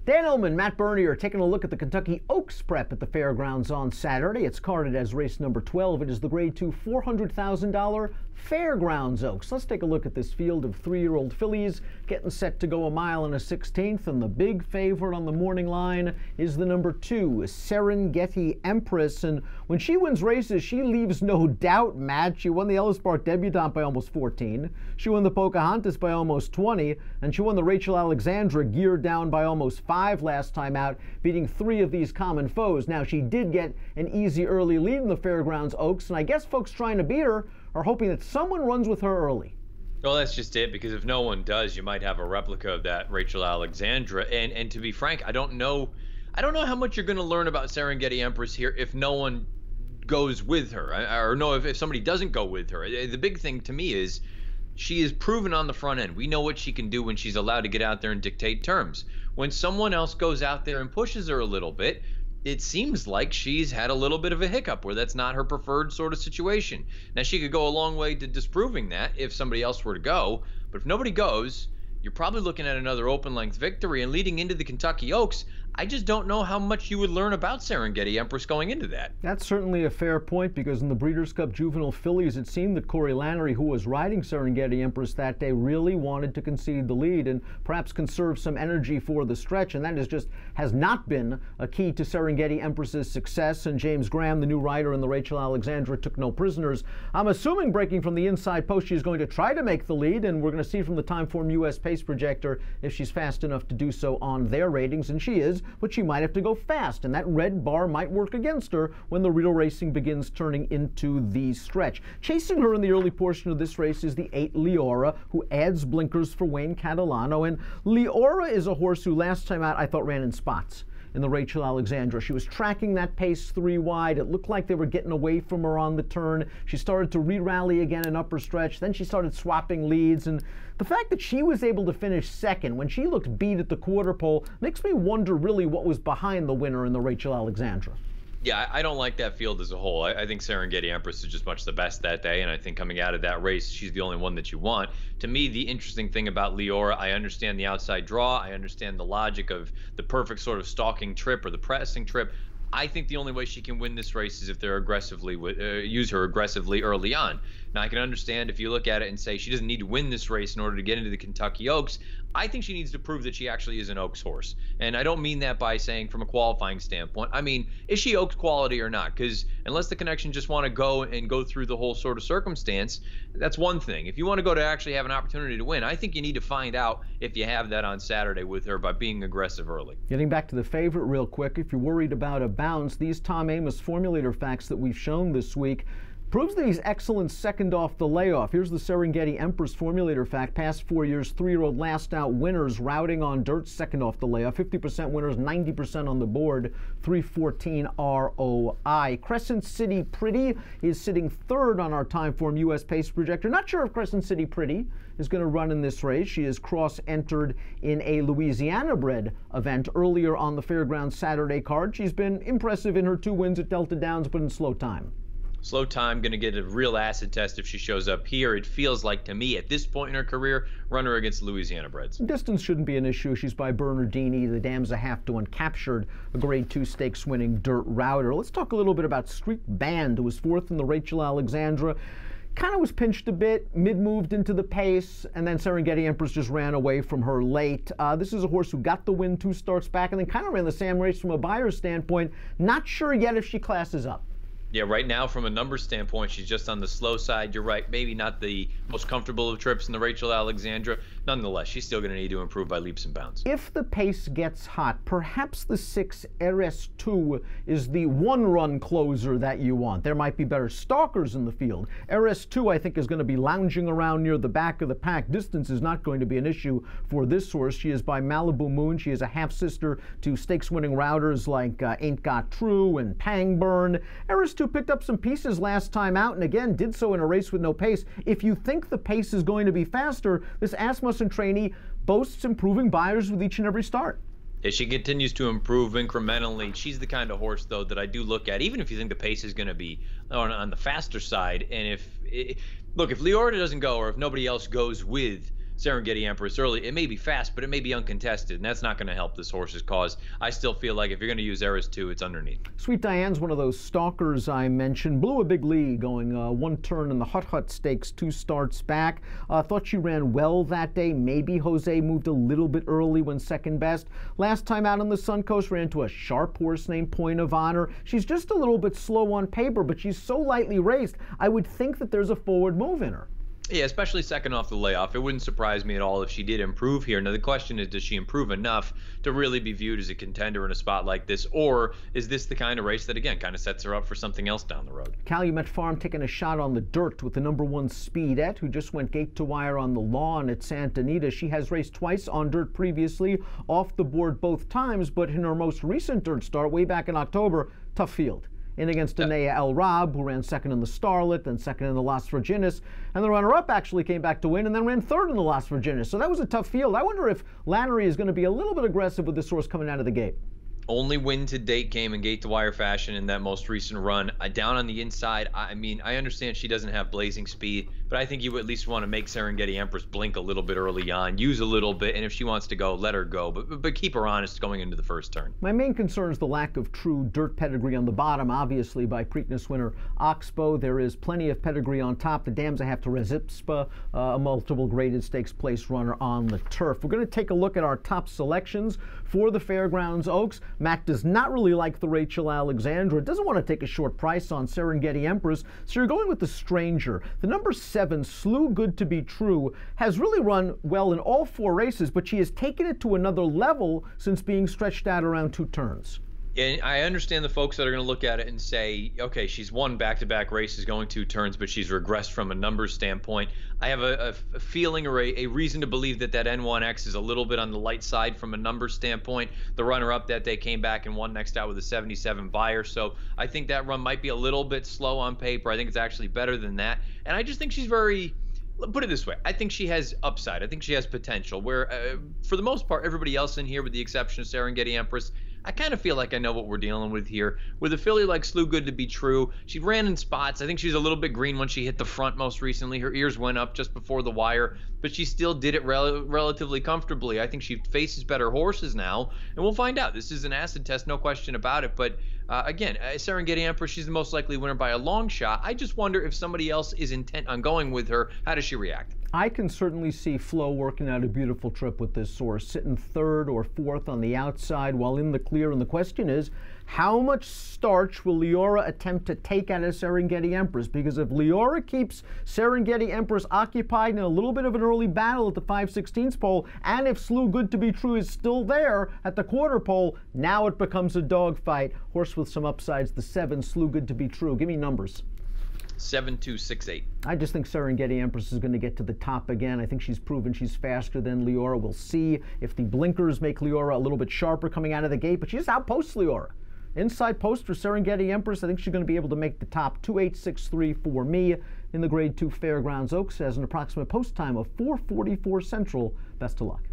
Dan Illman, Matt Birney are taking a look at the Kentucky Oaks Prep at the fairgrounds on Saturday. It's carded as race number 12. It is the Grade 2 $400,000 Fairgrounds Oaks. Let's take a look at this field of 3-year-old fillies getting set to go 1 1/16, and the big favorite on the morning line is the number 2, Serengeti Empress. And when she wins races, she leaves no doubt, Matt. She won the Ellis Park Debutante by almost 14. She won the Pocahontas by almost 20, and she won the Rachel Alexandra geared down by almost 5 last time out, beating 3 of these common foes. Now, she did get an easy early lead in the Fairgrounds Oaks, and I guess folks trying to beat her are hoping that someone runs with her early. Well, that's just it, because if no one does, you might have a replica of that Rachel Alexandra. And to be frank, I don't know how much you're going to learn about Serengeti Empress here if no one goes with her, or no, if somebody doesn't go with her. The big thing to me is she is proven on the front end. We know what she can do when she's allowed to get out there and dictate terms. When someone else goes out there and pushes her a little bit, it seems like she's had a little bit of a hiccup where that's not her preferred sort of situation. Now, she could go a long way to disproving that if somebody else were to go, but if nobody goes, you're probably looking at another open-length victory. And leading into the Kentucky Oaks, I just don't know how much you would learn about Serengeti Empress going into that. That's certainly a fair point, because in the Breeders' Cup Juvenile Fillies, it seemed that Corey Lannery, who was riding Serengeti Empress that day, really wanted to concede the lead and perhaps conserve some energy for the stretch, and that has not been a key to Serengeti Empress's success. And James Graham, the new rider in the Rachel Alexandra, took no prisoners. I'm assuming, breaking from the inside post, she's going to try to make the lead, and we're going to see from the Timeform US Pace Projector if she's fast enough to do so on their ratings, and she is, but she might have to go fast, and that red bar might work against her when the real racing begins turning into the stretch. Chasing her in the early portion of this race is the 8 Leora, who adds blinkers for Wayne Catalano. And Leora is a horse who last time out I thought ran in spots in the Rachel Alexandra. She was tracking that pace 3 wide. It looked like they were getting away from her on the turn. She started to re-rally again in upper stretch. Then she started swapping leads. And the fact that she was able to finish second when she looked beat at the quarter pole makes me wonder really what was behind the winner in the Rachel Alexandra. Yeah, I don't like that field as a whole. I think Serengeti Empress is just much the best that day, and I think coming out of that race, she's the only one that you want. To me, the interesting thing about Leora, I understand the outside draw. I understand the logic of the perfect sort of stalking trip or the pressing trip. I think the only way she can win this race is if they're use her aggressively early on. Now, I can understand if you look at it and say she doesn't need to win this race in order to get into the Kentucky Oaks. I think she needs to prove that she actually is an Oaks horse. And I don't mean that by saying from a qualifying standpoint. I mean, is she Oaks quality or not? Because unless the connection just want to go through the whole sort of circumstance, that's one thing. If you want to go to actually have an opportunity to win, I think you need to find out if you have that on Saturday with her by being aggressive early. Getting back to the favorite real quick, if you're worried about a bounce, these Tom Amoss formulator facts that we've shown this week proves that he's excellent second off the layoff. Here's the Serengeti Empress formulator fact. Past 4 years, 3-year-old last out winners routing on dirt second off the layoff. 50% winners, 90% on the board, 314 ROI. Crescent City Pretty is sitting third on our Timeform US Pace Projector. Not sure if Crescent City Pretty is going to run in this race. She is cross-entered in a Louisiana-bred event earlier on the Fairgrounds Saturday card. She's been impressive in her 2 wins at Delta Downs, but in slow time. Slow time, going to get a real acid test if she shows up here. It feels like, to me, at this point in her career, run her against Louisiana breds. Distance shouldn't be an issue. She's by Bernardini. The dam's a half to one, captured a Grade 2 stakes winning dirt router. Let's talk a little bit about Street Band, who was 4th in the Rachel Alexandra. Kind of was pinched a bit, mid-moved into the pace, and then Serengeti Empress just ran away from her late. This is a horse who got the win 2 starts back and then kind of ran the same race from a buyer's standpoint. Not sure yet if she classes up. Yeah, right now, from a numbers standpoint, she's just on the slow side. You're right, maybe not the most comfortable of trips in the Rachel Alexandra. Nonetheless, she's still going to need to improve by leaps and bounds. If the pace gets hot, perhaps the 6 RS2 is the one-run closer that you want. There might be better stalkers in the field. RS2, I think, is going to be lounging around near the back of the pack. Distance is not going to be an issue for this horse. She is by Malibu Moon. She is a half-sister to stakes-winning routers like Ain't Got True and Pangburn. RS2 picked up some pieces last time out, and again did so in a race with no pace. If you think the pace is going to be faster, this Asmussen trainee boasts improving buyers with each and every start. If she continues to improve incrementally, she's the kind of horse, though, that I do look at, even if you think the pace is going to be on the faster side. And if Leora doesn't go, or if nobody else goes with Serengeti Empress early. It may be fast, but it may be uncontested, and that's not going to help this horse's cause. I still feel like if you're going to use Eras 2, it's underneath. Sweet Diane's one of those stalkers I mentioned. Blew a big lead going one turn in the Hut Stakes, 2 starts back. Thought she ran well that day. Maybe Jose moved a little bit early when second best. Last time out on the Suncoast, ran to a sharp horse named Point of Honor. She's just a little bit slow on paper, but she's so lightly raced, I would think that there's a forward move in her. Yeah, especially second off the layoff. It wouldn't surprise me at all if she did improve here. Now, the question is, does she improve enough to really be viewed as a contender in a spot like this? Or is this the kind of race that, again, kind of sets her up for something else down the road? Calumet Farm taking a shot on the dirt with the #1 Speedette, who just went gate to wire on the lawn at Santa Anita. She has raced twice on dirt previously, off the board both times, but in her most recent dirt start, way back in October, tough field. In against Anea El Rab, who ran second in the Starlet, then second in the Las Virginis, and the runner-up actually came back to win and then ran third in the Las Virginis. So that was a tough field. I wonder if Lannery is going to be a little bit aggressive with this horse coming out of the gate. Only win to date came in gate to wire fashion in that most recent run. Down on the inside, I mean, I understand she doesn't have blazing speed, but I think you at least want to make Serengeti Empress blink a little bit early on, use a little bit, and if she wants to go, let her go, but keep her honest going into the first turn. My main concern is the lack of true dirt pedigree on the bottom, obviously by Preakness winner Oxbow. There is plenty of pedigree on top. The dams I have to Rezipspa, a multiple graded stakes place runner on the turf. We're going to take a look at our top selections for the Fairgrounds Oaks. Mac does not really like the Rachel Alexandra, doesn't want to take a short price on Serengeti Empress, so you're going with the Stranger. The #7, Slew Good to Be True, has really run well in all 4 races, but she has taken it to another level since being stretched out around 2 turns. And I understand the folks that are going to look at it and say, okay, she's won back-to-back races going 2 turns, but she's regressed from a numbers standpoint. I have a feeling or a reason to believe that N1X is a little bit on the light side from a numbers standpoint. The runner-up that day came back and won next out with a 77 buyer, so I think that run might be a little bit slow on paper. I think it's actually better than that, and I just think she's very... Put it this way, I think she has upside. I think she has potential, where for the most part, everybody else in here, with the exception of Serengeti Empress, I kind of feel like I know what we're dealing with here. With a filly like Slew Good to Be True, she ran in spots. I think she's a little bit green when she hit the front most recently. Her ears went up just before the wire, but she still did it relatively comfortably. I think she faces better horses now, and we'll find out. This is an acid test, no question about it, but again, Serengeti Empress, she's the most likely winner by a long shot. I just wonder if somebody else is intent on going with her. How does she react? I can certainly see Flo working out a beautiful trip with this horse, sitting 3rd or 4th on the outside while in the clear. And the question is, how much starch will Leora attempt to take out of Serengeti Empress? Because if Leora keeps Serengeti Empress occupied in a little bit of an early battle at the 5/16 pole, and if Slew Good to Be True is still there at the quarter pole, now it becomes a dogfight. Horse with some upsides, the 7, Slew Good to Be True. Give me numbers. 7-2-6-8. I just think Serengeti Empress is going to get to the top again. I think she's proven she's faster than Leora. We'll see if the blinkers make Leora a little bit sharper coming out of the gate, but she just outposts Leora. Inside post for Serengeti Empress, I think she's going to be able to make the top. 2-8-6-3 for me in the Grade 2 Fairgrounds Oaks. Has an approximate post time of 4:44 Central. Best of luck.